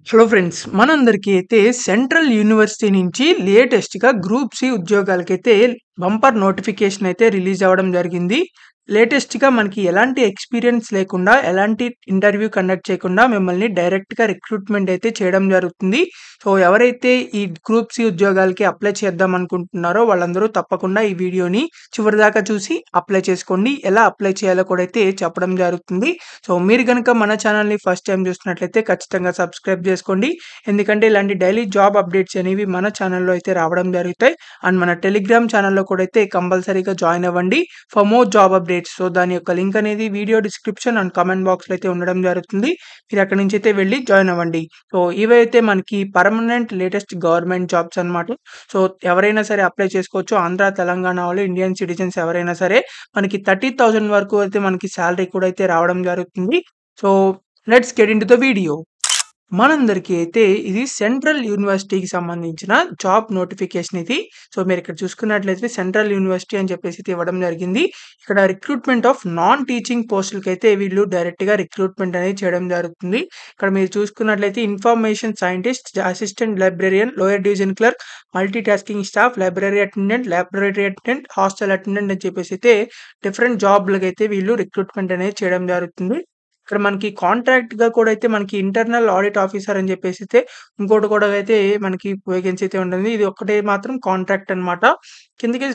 Hello friends, మనందరికీ అయితే central university నుంచి లేటెస్ట్‌గా గ్రూప్ సి ఉద్యోగాలకైతే బంపర్ నోటిఫికేషన్ అయితే రిలీజ్ అవ్వడం జరిగింది. లేటెస్ట్‌గా మనకి ఎలాంటి ఎక్స్‌పీరియన్స్ లేకుండా, ఎలాంటి ఇంటర్వ్యూ కండక్ట్ చేయకుండా మిమ్మల్ని డైరెక్ట్‌గా రిక్రూట్‌మెంట్ అయితే చేయడం జరుగుతుంది. సో, ఎవరైతే ఈ గ్రూప్ సి ఉద్యోగాలకి అప్లై చేద్దాం అనుకుంటున్నారో వాళ్ళందరూ తప్పకుండా ఈ వీడియోని చివరిదాకా చూసి అప్లై చేసుకోండి. ఎలా అప్లై చేయాలో కూడా అయితే చెప్పడం జరుగుతుంది. సో, మీరు గనుక మన ఛానల్‌ని ఫస్ట్ టైమ్ చూస్తున్నట్లయితే ఖచ్చితంగా సబ్స్క్రైబ్ చేసుకోండి. ఎందుకంటే ఇలాంటి డైలీ జాబ్ అప్డేట్స్ అనేవి మన ఛానల్‌లో అయితే రావడం జరుగుతాయి. అండ్ మన టెలిగ్రామ్ ఛానల్‌లో కూడా అయితే కంపల్సరీగా జాయిన్ అవ్వండి for more job updates. So, దాని యొక్క లింక్ అనేది వీడియో డిస్క్రిప్షన్ అండ్ కామెంట్ బాక్స్‌లో అయితే ఉండడం జరుగుతుంది. మీరు అక్కడి నుంచి అయితే వెళ్లి జాయిన్ అవ్వండి. సో, ఇవైతే మనకి పర్మనెంట్ లేటెస్ట్ గవర్నమెంట్ జాబ్స్ అన్నమాట. సో, ఎవరైనా సరే అప్లై చేసుకోవచ్చు. ఆంధ్ర, తెలంగాణ వాళ్ళు, ఇండియన్ సిటిజన్స్ ఎవరైనా సరే మనకి 30,000 వరకు అయితే మనకి సాలరీ కూడా అయితే రావడం జరుగుతుంది. So, let's get into the video. మనందరికీ అయితే ఇది సెంట్రల్ యూనివర్సిటీకి సంబంధించిన జాబ్ నోటిఫికేషన్ ఇది. సో, మీరిక్కడ చూసుకున్నట్లయితే సెంట్రల్ యూనివర్సిటీ అని చెప్పేసి అయితే ఇవ్వడం జరిగింది. ఇక్కడ రిక్రూట్‌మెంట్ ఆఫ్ నాన్ టీచింగ్ పోస్టులకైతే వీళ్ళు డైరెక్ట్‌గా రిక్రూట్‌మెంట్ అనేది చేయడం జరుగుతుంది. ఇక్కడ మీరు చూసుకున్నట్లయితే information scientist, assistant librarian, lower division clerk, multi tasking staff, library attendant, laboratory attendant, hostel attendant అని చెప్పేసి అయితే డిఫరెంట్ జాబ్‌లకైతే వీళ్ళు రిక్రూట్‌మెంట్ అనేది చేయడం జరుగుతుంది. ఇక్కడ మనకి కాంట్రాక్ట్‌గా కూడా అయితే మనకి ఇంటర్నల్ ఆడిట్ ఆఫీసర్ అని చెప్పేసైతే ఇంకోటి కూడా అయితే మనకి వేకెన్సీ అయితే ఉంటుంది. ఇది ఒక్కటే మాత్రం కాంట్రాక్ట్ అన్నమాట. కిందకి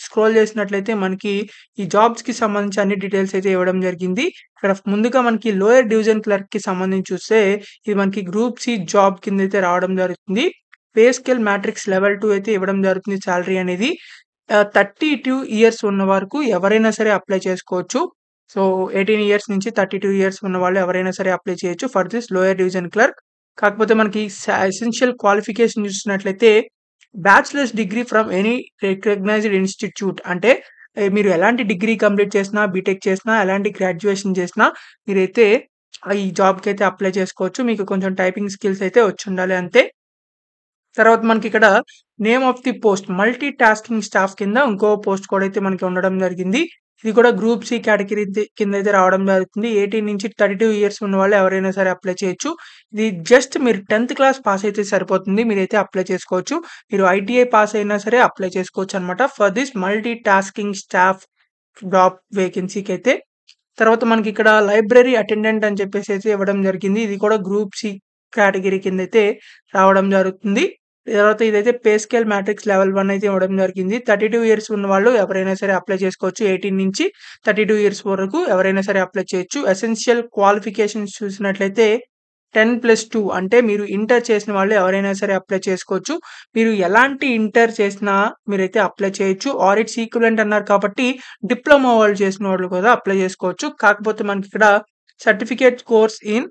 స్క్రోల్ చేసినట్లయితే మనకి ఈ జాబ్స్‌కి సంబంధించి అన్ని డీటెయిల్స్ అయితే ఇవ్వడం జరిగింది. ఇక్కడ ముందుగా మనకి లోయర్ డివిజన్ క్లర్క్‌కి సంబంధించి చూస్తే ఇది మనకి గ్రూప్ సి జాబ్ కింద అయితే రావడం జరుగుతుంది. పే స్కేల్ మ్యాట్రిక్స్ లెవెల్ 2 అయితే ఇవ్వడం జరుగుతుంది సాలరీ అనేది. 32 ఇయర్స్ ఉన్న వరకు ఎవరైనా సరే అప్లై చేసుకోవచ్చు. సో, 18 ఇయర్స్ నుంచి 32 ఇయర్స్ ఉన్నవాళ్ళు ఎవరైనా సరే అప్లై చేయొచ్చు for this lower division clerk. కాకపోతే మనకి ఎసెన్షియల్ క్వాలిఫికేషన్ చూస్తున్నట్లయితే bachelors degree from any recognised institute అంటే మీరు ఎలాంటి డిగ్రీ కంప్లీట్ చేసినా, బీటెక్ చేసినా, ఎలాంటి గ్రాడ్యుయేషన్ చేసినా మీరైతే ఈ జాబ్‌కైతే అప్లై చేసుకోవచ్చు. మీకు కొంచెం టైపింగ్ స్కిల్స్ అయితే వచ్చుండాలి అంతే. తర్వాత మనకిక్కడ name of the post multi tasking staff కింద ఇంకో పోస్ట్ కూడా అయితే మనకి ఉండడం జరిగింది. ఇది కూడా గ్రూప్ సి కేటగిరీ కింద అయితే రావడం జరుగుతుంది. 18 నుంచి 32 ఇయర్స్ ఉన్న వాళ్ళు ఎవరైనా సరే అప్లై చేయొచ్చు. ఇది జస్ట్ మీరు 10థ్ క్లాస్ పాస్ అయితే సరిపోతుంది. మీరైతే అప్లై చేసుకోవచ్చు. మీరు ఐటీఐ పాస్ అయినా సరే అప్లై చేసుకోవచ్చు అన్నమాట. For this multi tasking staff job వేకెన్సీకి అయితే. తర్వాత మనకి ఇక్కడ లైబ్రరీ అటెండెంట్ అని చెప్పేసి అయితే ఇవ్వడం జరిగింది. ఇది కూడా గ్రూప్ సి కేటగిరీ కింద అయితే రావడం జరుగుతుంది. తర్వాత ఇదైతే పే స్కేల్ మ్యాట్రిక్స్ లెవెల్ 1 అయితే ఇవ్వడం జరిగింది. 32 ఇయర్స్ ఉన్నవాళ్ళు ఎవరైనా సరే అప్లై చేసుకోవచ్చు. 18 నుంచి 32 ఇయర్స్ వరకు ఎవరైనా సరే అప్లై చేయొచ్చు. ఎసెన్షియల్ క్వాలిఫికేషన్స్ చూసినట్లయితే 10+2 అంటే మీరు ఇంటర్ చేసిన వాళ్ళు ఎవరైనా సరే అప్లై చేసుకోవచ్చు. మీరు ఎలాంటి ఇంటర్ చేసినా మీరైతే అప్లై చేయొచ్చు. ఆర్ ఇట్స్ ఈక్వివలెంట్ అన్నారు కాబట్టి డిప్లొమా వాళ్ళు చేసిన వాళ్ళు కూడా అప్లై చేసుకోవచ్చు. కాకపోతే మనకిక్కడ certificate course in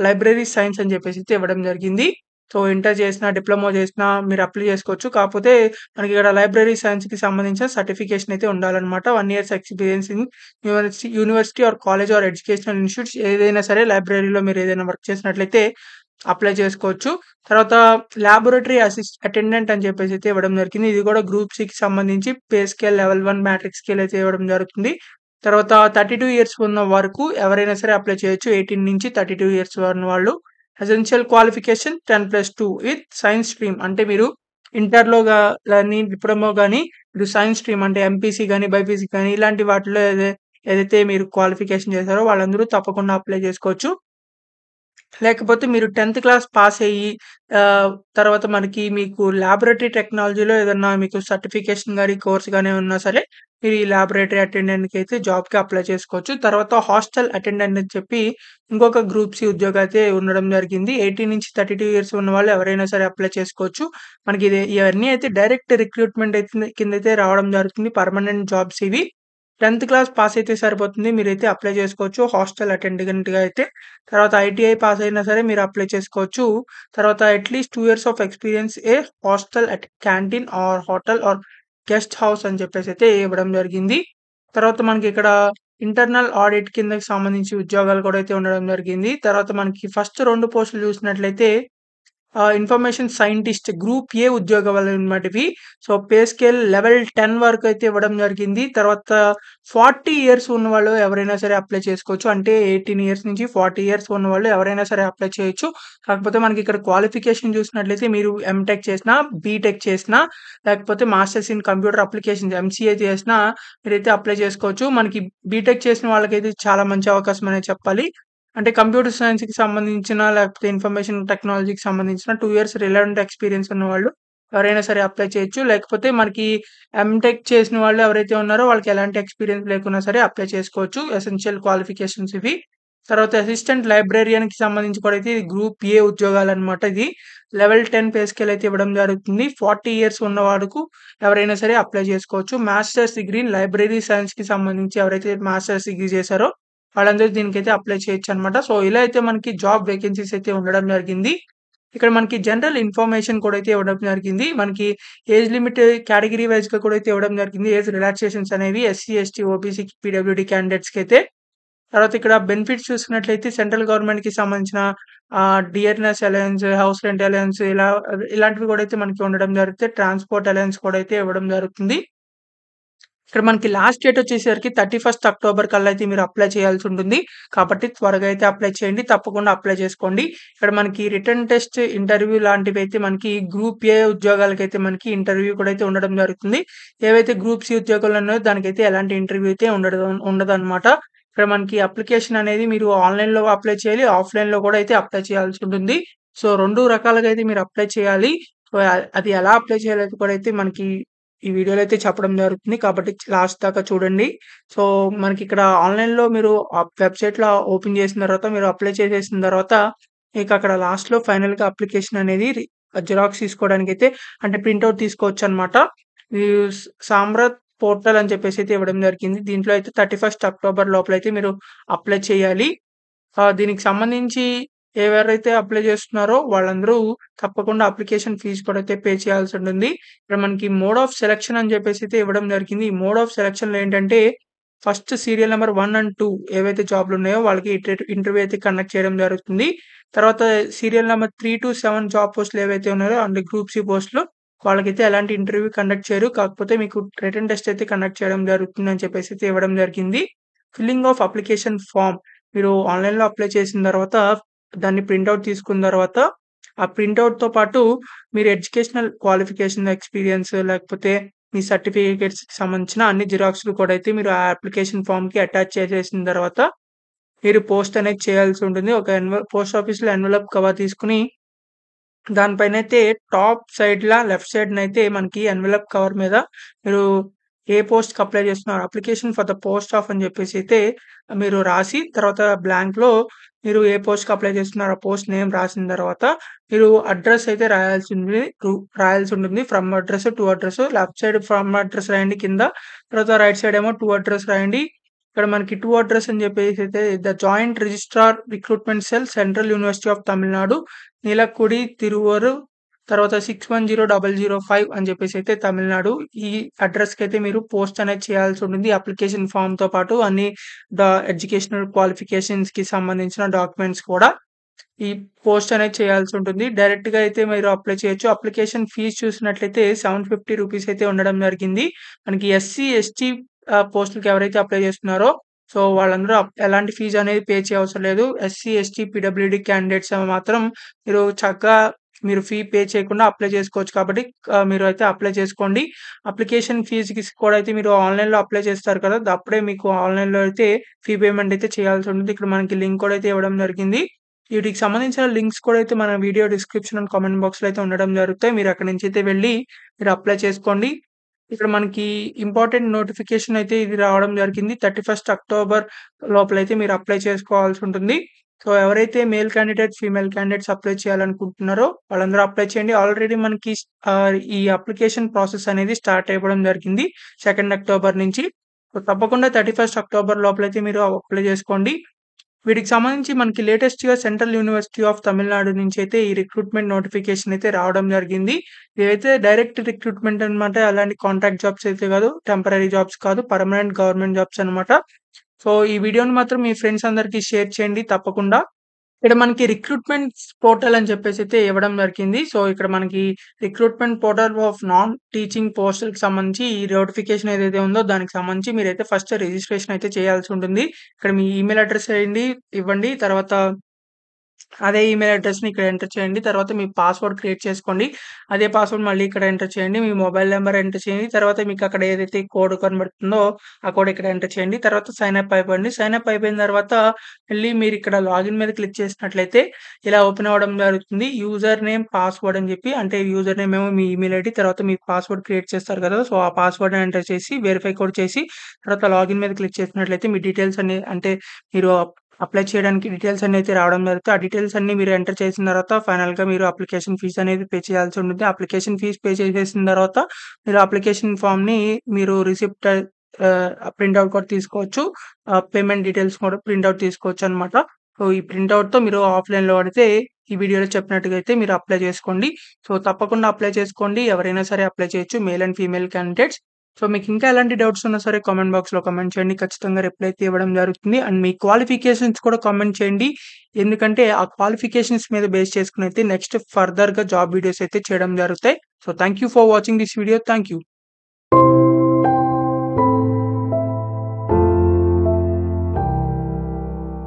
library science అని చెప్పేసి అయితే ఇవ్వడం జరిగింది. సో, ఇంటర్ చేసినా, డిప్లొమా చేసినా మీరు అప్లై చేసుకోవచ్చు. కాకపోతే మనకి ఇక్కడ లైబ్రరీ సైన్స్‌కి సంబంధించిన సర్టిఫికేషన్ అయితే ఉండాలన్నమాట. 1 years experience in university or college or educational institutes ఏదైనా సరే లైబ్రరీలో మీరు ఏదైనా వర్క్ చేసినట్లయితే అప్లై చేసుకోవచ్చు. తర్వాత లాబొరేటరీ అటెండెంట్ అని చెప్పేసి అయితే ఇవ్వడం జరిగింది. ఇది కూడా గ్రూప్ సికి సంబంధించి pay scale level 1 matrix scale అయితే ఇవ్వడం జరుగుతుంది. తర్వాత 32 ఇయర్స్ ఉన్న వరకు ఎవరైనా సరే అప్లై చేయొచ్చు. 18 నుంచి 32 ఇయర్స్ ఉన్నవాళ్ళు. Essential qualification 10+2 with science stream అంటే మీరు ఇంటర్‌లో గాని, డిప్లొమా గాని మీరు సైన్స్ స్ట్రీమ్ అంటే ఎంపీసీ గాని, బైపీసీ గాని ఇలాంటి వాటిలో ఏదైతే మీరు క్వాలిఫికేషన్ చేశారో వాళ్ళందరూ తప్పకుండా అప్లై చేసుకోవచ్చు. లేకపోతే మీరు 10థ్ క్లాస్ పాస్ అయ్యి తర్వాత మనకి మీకు లాబొరేటరీ టెక్నాలజీలో ఏదన్నా మీకు సర్టిఫికేషన్ గాని, కోర్స్ గాని ఉన్నా సరే మీరు ఈ లాబొరేటరీ అటెండెంట్‌కి అయితే జాబ్‌కి అప్లై చేసుకోవచ్చు. తర్వాత హాస్టల్ అటెండెంట్ అని చెప్పి ఇంకొక గ్రూప్ సి ఉద్యోగం అయితే ఉండడం జరిగింది. 18 నుంచి 32 ఇయర్స్ ఉన్నవాళ్ళు ఎవరైనా సరే అప్లై చేసుకోవచ్చు. మనకి ఇవన్నీ అయితే డైరెక్ట్ రిక్రూట్‌మెంట్ అయితే కిందైతే రావడం జరుగుతుంది. పర్మనెంట్ జాబ్స్ ఇవి. 10థ్ క్లాస్ పాస్ అయితే సరిపోతుంది. మీరైతే అప్లై చేసుకోవచ్చు. హాస్టల్ అటెండెంట్‌గా అయితే. తర్వాత ఐటీఐ పాస్ అయినా సరే మీరు అప్లై చేసుకోవచ్చు. తర్వాత at least 2 years of experience hostel canteen are hotel are guest house అని చెప్పేసి అయితే ఇవ్వడం జరిగింది. తర్వాత మనకి ఇక్కడ ఇంటర్నల్ ఆడిట్ కిందకి సంబంధించి ఉద్యోగాలు కూడా అయితే ఉండడం జరిగింది. తర్వాత మనకి ఫస్ట్ 2 పోస్టులు చూసినట్లయితే ఇన్ఫర్మేషన్ సైంటిస్ట్ గ్రూప్ ఏ ఉద్యోగాలనమాట ఇవి. సో, పే స్కేల్ లెవెల్ 10 వరకైతే ఇవ్వడం జరిగింది. తర్వాత 40 ఇయర్స్ ఉన్నవాళ్ళు ఎవరైనా సరే అప్లై చేసుకోవచ్చు. అంటే 18 ఇయర్స్ నుంచి 40 ఇయర్స్ ఉన్నవాళ్ళు ఎవరైనా సరే అప్లై చేయొచ్చు. కాకపోతే మనకిక్కడ క్వాలిఫికేషన్ చూసినట్లయితే మీరు ఎంటెక్ చేసినా, బీటెక్ చేసినా, లేకపోతే masters in computer applications MCA చేసినా మీరైతే అప్లై చేసుకోవచ్చు. మనకి బీటెక్ చేసిన వాళ్ళకైతే చాలా మంచి అవకాశం అనే చెప్పాలి. అంటే కంప్యూటర్ సైన్స్‌కి సంబంధించిన లేకపోతే ఇన్ఫర్మేషన్ టెక్నాలజీకి సంబంధించిన 2 ఇయర్స్ రిలవెంట్ ఎక్స్‌పీరియన్స్ ఉన్నవాళ్ళు ఎవరైనా సరే అప్లై చేయొచ్చు. లేకపోతే మనకి ఎంటెక్ చేసిన వాళ్ళు ఎవరైతే ఉన్నారో వాళ్ళకి ఎలాంటి ఎక్స్‌పీరియన్స్ లేకున్నా సరే అప్లై చేసుకోవచ్చు. ఎసెన్షియల్ క్వాలిఫికేషన్స్ ఇవి. తర్వాత అసిస్టెంట్ లైబ్రేరియన్‌కి సంబంధించి కూడా అయితే ఇది గ్రూప్ ఏ ఉద్యోగాలన్నమాట ఇది. లెవెల్ 10 పే స్కేల్ అయితే ఇవ్వడం జరుగుతుంది. 40 ఇయర్స్ ఉన్నవాడుకు ఎవరైనా సరే అప్లై చేసుకోవచ్చు. మాస్టర్స్ డిగ్రీ ఇన్ లైబ్రరీ సైన్స్‌కి సంబంధించి ఎవరైతే మాస్టర్స్ డిగ్రీ చేశారో వాళ్ళందరూ దీనికైతే అప్లై చేయొచ్చనమాట. సో, ఇలా అయితే మనకి జాబ్ వేకెన్సీస్ అయితే ఉండడం జరిగింది. ఇక్కడ మనకి జనరల్ ఇన్ఫర్మేషన్ కూడా అయితే ఇవ్వడం జరిగింది. మనకి ఏజ్ లిమిట్ కేటగిరీ వైస్‌గా కూడా అయితే ఇవ్వడం జరిగింది. ఏజ్ రిలాక్సేషన్స్ అనేవి ఎస్సీ, ఎస్టీ, ఓబీసీ, పీడబ్ల్యూడీ క్యాండిడేట్స్‌కైతే. తర్వాత ఇక్కడ బెనిఫిట్స్ చూసుకున్నట్లయితే సెంట్రల్ గవర్నమెంట్‌కి సంబంధించిన dearness alliance, house rent alliance ఇలాంటివి కూడా అయితే మనకి ఉండడం జరుగుతాయి. ట్రాన్స్‌పోర్ట్ అలయన్స్ కూడా అయితే ఇవ్వడం జరుగుతుంది. ఇక్కడ మనకి లాస్ట్ డేట్ వచ్చేసరికి 31 అక్టోబర్ కల్లా అయితే మీరు అప్లై చేయాల్సుంటుంది. కాబట్టి త్వరగా అయితే అప్లై చేయండి. తప్పకుండా అప్లై చేసుకోండి. ఇక్కడ మనకి రిటన్ టెస్ట్, ఇంటర్వ్యూ లాంటివైతే మనకి గ్రూప్ ఏ ఉద్యోగాలకైతే మనకి ఇంటర్వ్యూ కూడా అయితే ఉండడం జరుగుతుంది. ఏవైతే గ్రూప్ సి ఉద్యోగాలు ఉన్నాయో దానికైతే ఎలాంటి ఇంటర్వ్యూ అయితే ఉండదనమాట. ఇక్కడ మనకి అప్లికేషన్ అనేది మీరు ఆన్‌లైన్‌లో అప్లై చేయాలి. ఆఫ్‌లైన్‌లో కూడా అయితే అప్లై చేయాల్సుంటుంది. సో, 2 రకాలుగా అయితే మీరు అప్లై చేయాలి. సో, అది ఎలా అప్లై చేయాలో కూడా అయితే మనకి ఈ వీడియోలో అయితే చెప్పడం జరుగుతుంది. కాబట్టి లాస్ట్ దాకా చూడండి. సో, మనకిక్కడ ఆన్‌లైన్‌లో మీరు వెబ్‌సైట్‌లో ఓపెన్ చేసిన తర్వాత మీరు అప్లై చేసేసిన తర్వాత మీకక్కడ లాస్ట్‌లో ఫైనల్‌గా అప్లికేషన్ అనేది జిరాక్స్ తీసుకోవడానికైతే అంటే ప్రింటౌట్ తీసుకోవచ్చనమాట. ఈ సామ్రాత్ పోర్టల్ అని చెప్పేసి అయితే ఇవ్వడం జరిగింది. దీంట్లో అయితే 31 అక్టోబర్ లోపలైతే మీరు అప్లై చేయాలి. దీనికి సంబంధించి ఎవరైతే అప్లై చేస్తున్నారో వాళ్ళందరూ తప్పకుండా అప్లికేషన్ ఫీజ్ కూడా అయితే పే చేయాల్సుంటుంది. ఇక్కడ మనకి మోడ్ ఆఫ్ సెలక్షన్ అని చెప్పేసి అయితే ఇవ్వడం జరిగింది. ఈ మోడ్ ఆఫ్ సెలక్షన్‌లో ఏంటంటే ఫస్ట్ సీరియల్ నంబర్ 1 అండ్ 2 ఏవైతే జాబ్‌లున్నాయో వాళ్ళకి ఇంటర్వ్యూ అయితే కండక్ట్ చేయడం జరుగుతుంది. తర్వాత సీరియల్ నంబర్ 3-7 జాబ్ పోస్ట్‌లు ఏవైతే ఉన్నాయో అండ్ గ్రూప్ సి పోస్ట్‌లు వాళ్ళకైతే ఎలాంటి ఇంటర్వ్యూ కండక్ట్ చేయరు. కాకపోతే మీకు రిటన్ టెస్ట్ అయితే కండక్ట్ చేయడం జరుగుతుందని చెప్పేసి అయితే ఇవ్వడం జరిగింది. ఫిల్లింగ్ ఆఫ్ అప్లికేషన్ ఫార్మ్ మీరు ఆన్‌లైన్‌లో అప్లై చేసిన తర్వాత దాన్ని ప్రింటౌట్ తీసుకున్న తర్వాత ఆ ప్రింటౌట్‌తో పాటు మీరు ఎడ్యుకేషనల్ క్వాలిఫికేషన్, ఎక్స్‌పీరియన్స్ లేకపోతే మీ సర్టిఫికేట్స్‌కి సంబంధించిన అన్ని జిరాక్స్‌లు కూడా అయితే మీరు ఆ అప్లికేషన్ ఫార్మ్‌కి అటాచ్ చేసేసిన తర్వాత మీరు పోస్ట్ అనేది చేయాల్సి ఉంటుంది. ఒక పోస్ట్ ఆఫీస్‌లో ఎన్వలప్ కవర్ తీసుకొని దానిపైనైతే టాప్ సైడ్‌ల లెఫ్ట్ సైడ్‌నైతే మనకి ఎన్వలప్ కవర్ మీద మీరు ఏ పోస్ట్‌కి అప్లై చేస్తున్నారో application for the post of అని చెప్పేసి అయితే మీరు రాసి తర్వాత బ్లాంక్‌లో మీరు ఏ పోస్ట్‌కి అప్లై చేస్తున్నారో ఆ పోస్ట్ నేమ్ రాసిన తర్వాత మీరు అడ్రెస్ అయితే రాయాల్సుంటుంది. From address, to address left side from address రాయండి కింద. తర్వాత రైట్ సైడ్ ఏమో టు అడ్రెస్ రాయండి. ఇక్కడ మనకి టు అడ్రెస్ అని చెప్పేసి అయితే the joint registrar recruitment cell central university of Tamil Nadu Neelakudi, Thiruvarur తర్వాత 610005 అని చెప్పేసి అయితే తమిళనాడు. ఈ అడ్రస్‌కైతే మీరు పోస్ట్ అనేది చేయాల్సి ఉంటుంది. అప్లికేషన్ ఫార్మ్‌తో పాటు అన్ని ఎడ్యుకేషనల్ క్వాలిఫికేషన్స్‌కి సంబంధించిన డాక్యుమెంట్స్ కూడా ఈ పోస్ట్ అనేది చేయాల్సి ఉంటుంది. డైరెక్ట్‌గా అయితే మీరు అప్లై చేయొచ్చు. అప్లికేషన్ ఫీజ్ చూసినట్లయితే రూ. 750 అయితే ఉండడం జరిగింది. మనకి ఎస్సీ, ఎస్టీ పోస్ట్‌లకి ఎవరైతే అప్లై చేస్తున్నారో సో, వాళ్ళందరూ ఎలాంటి ఫీజ్ అనేది పే చేయవసరం లేదు. ఎస్సీ, ఎస్టీ, పీడబ్ల్యూడీ క్యాండిడేట్స్ మాత్రం మీరు చక్కగా మీరు ఫీ పే చేయకుండా అప్లై చేసుకోవచ్చు కాబట్టి మీరైతే అప్లై చేసుకోండి. అప్లికేషన్ ఫీజ్‌కి కూడా అయితే మీరు ఆన్‌లైన్‌లో అప్లై చేస్తారు కదా! అప్పుడే మీకు ఆన్‌లైన్‌లో అయితే ఫీ పేమెంట్ అయితే చేయాల్సి ఉంటుంది. ఇక్కడ మనకి లింక్ కూడా అయితే ఇవ్వడం జరిగింది. వీటికి సంబంధించిన లింక్స్ కూడా అయితే మన వీడియో డిస్క్రిప్షన్ అండ్ కామెంట్ బాక్స్‌లో అయితే ఉండడం జరుగుతాయి. మీరు అక్కడి నుంచి అయితే వెళ్లి మీరు అప్లై చేసుకోండి. ఇక్కడ మనకి ఇంపార్టెంట్ నోటిఫికేషన్ అయితే ఇది రావడం జరిగింది. 31 అక్టోబర్ లోపలైతే మీరు అప్లై చేసుకోవాల్సి ఉంటుంది. సో, ఎవరైతే male candidates, female candidates apply చేయాలనుకుంటున్నారో వాళ్ళందరూ అప్లై చేయండి. ఆల్రెడీ మనకి ఈ అప్లికేషన్ ప్రాసెస్ అనేది స్టార్ట్ అయిపోవడం జరిగింది. 2 అక్టోబర్ నుంచి. సో, తప్పకుండా 31 అక్టోబర్ లోపలైతే మీరు అప్లై చేసుకోండి. వీటికి సంబంధించి మనకి లేటెస్ట్‌గా సెంట్రల్ యూనివర్సిటీ ఆఫ్ తమిళనాడు నుంచి అయితే ఈ రిక్రూట్‌మెంట్ నోటిఫికేషన్ అయితే రావడం జరిగింది. ఇదైతే డైరెక్ట్ రిక్రూట్‌మెంట్ అనమాట. అలాంటి కాంట్రాక్ట్ జాబ్స్ అయితే కాదు. టెంపరరీ జాబ్స్ కాదు. పర్మనెంట్ గవర్నమెంట్ జాబ్స్ అనమాట. సో, ఈ వీడియోని మాత్రం మీ ఫ్రెండ్స్ అందరికి షేర్ చేయండి తప్పకుండా. ఇక్కడ మనకి రిక్రూట్మెంట్ పోర్టల్ అని చెప్పేసైతే ఇవ్వడం జరిగింది. సో, ఇక్కడ మనకి recruitment portal of non teaching పోస్టులకి సంబంధించి ఈ నోటిఫికేషన్ ఏదైతే ఉందో దానికి సంబంధించి మీరైతే ఫస్ట్ రిజిస్ట్రేషన్ అయితే చేయాల్సి ఉంటుంది. ఇక్కడ మీ ఈమెయిల్ అడ్రెస్ ఇవ్వండి. తర్వాత అదే ఈమెయిల్ అడ్రెస్‌ని ఇక్కడ ఎంటర్ చేయండి. తర్వాత మీ పాస్వర్డ్ క్రియేట్ చేసుకోండి. అదే పాస్వర్డ్ మళ్ళీ ఇక్కడ ఎంటర్ చేయండి. మీ మొబైల్ నంబర్ ఎంటర్ చేయండి. తర్వాత మీకు అక్కడ ఏదైతే కోడ్ కనబడుతుందో ఆ కోడ్ ఇక్కడ ఎంటర్ చేయండి. తర్వాత సైన్ అప్ అయిపోండి. సైన్ అప్ అయిపోయిన తర్వాత మళ్ళీ మీరు ఇక్కడ లాగిన్ మీద క్లిక్ చేసినట్లయితే ఇలా ఓపెన్ అవ్వడం జరుగుతుంది. యూజర్ నేమ్, పాస్వర్డ్ అని చెప్పి అంటే యూజర్ నేమ్ ఏమో మీ ఈమెయిల్ ఐడీ తర్వాత మీ పాస్వర్డ్ క్రియేట్ చేస్తారు కదా! సో, ఆ పాస్వర్డ్‌ని ఎంటర్ చేసి వెరిఫై కోడ్ చేసి తర్వాత లాగిన్ మీద క్లిక్ చేసినట్లయితే మీ డీటెయిల్స్ అన్ని అంటే మీరు అప్లై చేయడానికి డీటెయిల్స్ అన్నీ అయితే రావడం జరుగుతాయి. ఆ డీటెయిల్స్ అన్నీ మీరు ఎంటర్ చేసిన తర్వాత ఫైనల్‌గా మీరు అప్లికేషన్ ఫీస్ అనేది పే చేయాల్సి ఉంటుంది. అప్లికేషన్ ఫీస్ పే చేసేసిన తర్వాత మీరు అప్లికేషన్ ఫార్మ్‌ని మీరు రిసిప్ట్ ప్రింట్ ఔట్ కూడా తీసుకోవచ్చు. పేమెంట్ డీటెయిల్స్ కూడా ప్రింట్ ఔట్ తీసుకోవచ్చనమాట. సో, ఈ ప్రింట్ ఔట్‌తో మీరు ఆఫ్‌లైన్‌లో అయితే ఈ వీడియోలో చెప్పినట్టుగా అయితే మీరు అప్లై చేసుకోండి. సో, తప్పకుండా అప్లై చేసుకోండి. ఎవరైనా సరే అప్లై చేయొచ్చు. Male and female candidates. So, మీకింకా ఎలాంటి డౌట్స్ ఉన్నా సరే కామెంట్ బాక్స్‌లో కామెంట్ చేయండి. ఖచ్చితంగా రిప్లై అయితే ఇవ్వడం జరుగుతుంది. అండ్ మీ క్వాలిఫికేషన్స్ కూడా కామెంట్ చేయండి. ఎందుకంటే ఆ క్వాలిఫికేషన్స్ మీద బేస్ చేసుకొని అయితే నెక్స్ట్ ఫర్దర్‌గా జాబ్ వీడియోస్ అయితే చేయడం జరుగుతాయి. So, thank you for watching this video. Thank you.